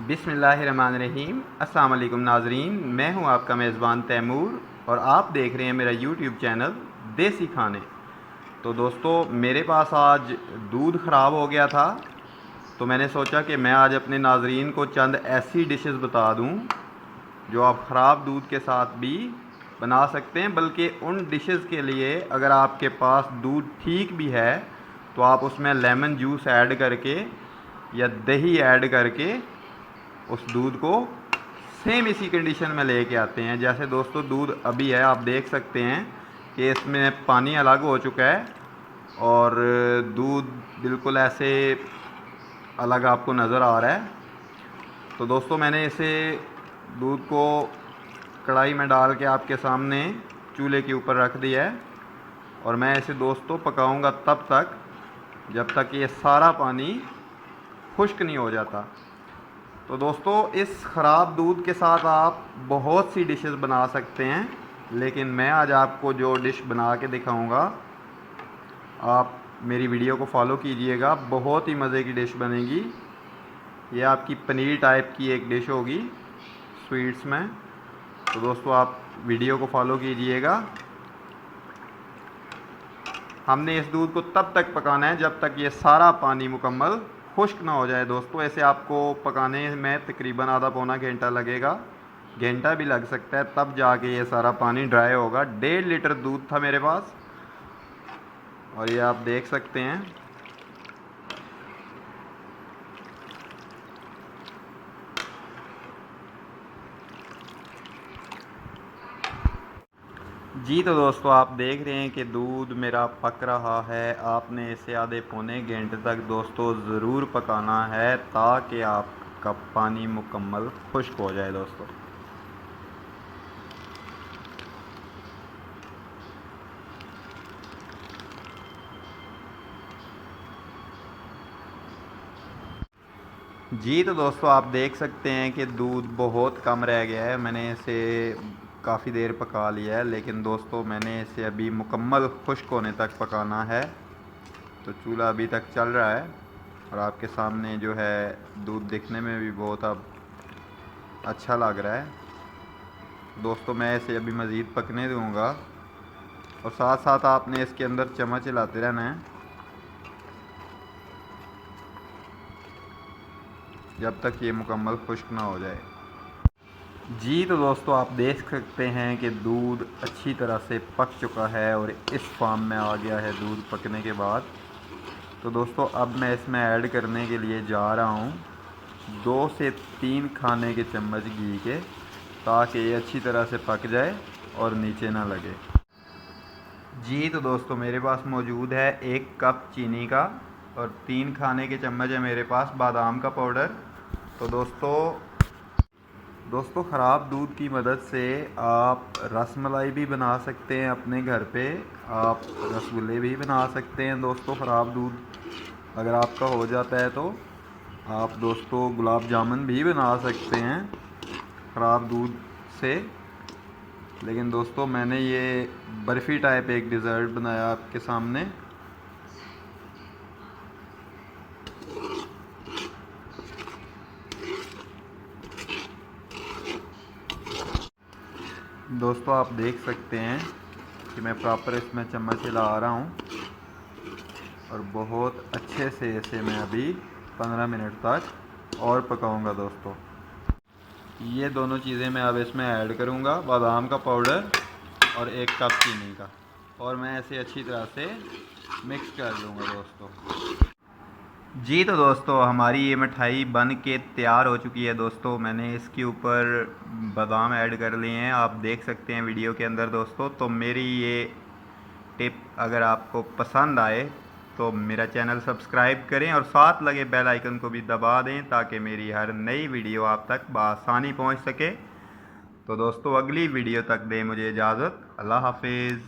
बिस्मिल्लाहिर्रहमानिर्रहीम। अस्सलाम वालेकुम नाजरीन, मैं हूं आपका मेज़बान तैमूर और आप देख रहे हैं मेरा यूट्यूब चैनल देसी खाने। तो दोस्तों, मेरे पास आज दूध ख़राब हो गया था, तो मैंने सोचा कि मैं आज अपने नाजरीन को चंद ऐसी डिशेस बता दूं जो आप ख़राब दूध के साथ भी बना सकते हैं। बल्कि उन डिशेस के लिए अगर आपके पास दूध ठीक भी है तो आप उसमें लेमन जूस ऐड करके या दही ऐड करके उस दूध को सेम इसी कंडीशन में लेके आते हैं। जैसे दोस्तों दूध अभी है, आप देख सकते हैं कि इसमें पानी अलग हो चुका है और दूध बिल्कुल ऐसे अलग आपको नज़र आ रहा है। तो दोस्तों मैंने इसे दूध को कढ़ाई में डाल के आपके सामने चूल्हे के ऊपर रख दिया है और मैं इसे दोस्तों पकाऊंगा तब तक जब तक ये सारा पानी खुश्क नहीं हो जाता। तो दोस्तों, इस ख़राब दूध के साथ आप बहुत सी डिशेस बना सकते हैं, लेकिन मैं आज आपको जो डिश बना के दिखाऊंगा, आप मेरी वीडियो को फॉलो कीजिएगा। बहुत ही मज़े की डिश बनेगी। ये आपकी पनीर टाइप की एक डिश होगी स्वीट्स में। तो दोस्तों आप वीडियो को फॉलो कीजिएगा। हमने इस दूध को तब तक पकाना है जब तक ये सारा पानी मुकम्मल खुश्क ना हो जाए। दोस्तों ऐसे आपको पकाने में तकरीबन आधा पौना घंटा लगेगा, घंटा भी लग सकता है, तब जाके ये सारा पानी ड्राई होगा। 1.5 लीटर दूध था मेरे पास और ये आप देख सकते हैं। जी तो दोस्तों आप देख रहे हैं कि दूध मेरा पक रहा है। आपने इसे आधे पौने घंटे तक दोस्तों ज़रूर पकाना है ताकि आपका पानी मुकम्मल खुश्क हो जाए। दोस्तों जी तो दोस्तों आप देख सकते हैं कि दूध बहुत कम रह गया है। मैंने इसे काफ़ी देर पका लिया है, लेकिन दोस्तों मैंने इसे अभी मुकम्मल खुश्क होने तक पकाना है। तो चूल्हा अभी तक चल रहा है और आपके सामने जो है दूध दिखने में भी बहुत अब अच्छा लग रहा है। दोस्तों मैं इसे अभी मज़ीद पकने दूंगा और साथ साथ आपने इसके अंदर चम्मच हिलाते रहना है जब तक ये मुकम्मल खुश्क ना हो जाए। जी तो दोस्तों आप देख सकते हैं कि दूध अच्छी तरह से पक चुका है और इस फॉर्म में आ गया है दूध पकने के बाद। तो दोस्तों अब मैं इसमें ऐड करने के लिए जा रहा हूँ 2 से 3 खाने के चम्मच घी के, ताकि ये अच्छी तरह से पक जाए और नीचे ना लगे। जी तो दोस्तों मेरे पास मौजूद है 1 कप चीनी का और 3 खाने के चम्मच है मेरे पास बादाम का पाउडर। तो दोस्तों ख़राब दूध की मदद से आप रसमलाई भी बना सकते हैं अपने घर पे, आप रसगुल्ले भी बना सकते हैं। दोस्तों ख़राब दूध अगर आपका हो जाता है तो आप दोस्तों गुलाब जामुन भी बना सकते हैं ख़राब दूध से। लेकिन दोस्तों मैंने ये बर्फ़ी टाइप एक डिज़र्ट बनाया आपके सामने। दोस्तों आप देख सकते हैं कि मैं प्रॉपर इसमें चम्मच हिला रहा हूँ और बहुत अच्छे से इसे मैं अभी 15 मिनट तक और पकाऊंगा। दोस्तों ये दोनों चीज़ें मैं अब इसमें ऐड करूंगा, बादाम का पाउडर और 1 कप चीनी का, और मैं इसे अच्छी तरह से मिक्स कर लूँगा। दोस्तों जी तो दोस्तों हमारी ये मिठाई बन के तैयार हो चुकी है। दोस्तों मैंने इसके ऊपर बादाम ऐड कर लिए हैं, आप देख सकते हैं वीडियो के अंदर। दोस्तों तो मेरी ये टिप अगर आपको पसंद आए तो मेरा चैनल सब्सक्राइब करें और साथ लगे बेल आइकन को भी दबा दें ताकि मेरी हर नई वीडियो आप तक बआसानी पहुंच सके। तो दोस्तों अगली वीडियो तक दें मुझे इजाज़त। अल्लाह हाफिज़।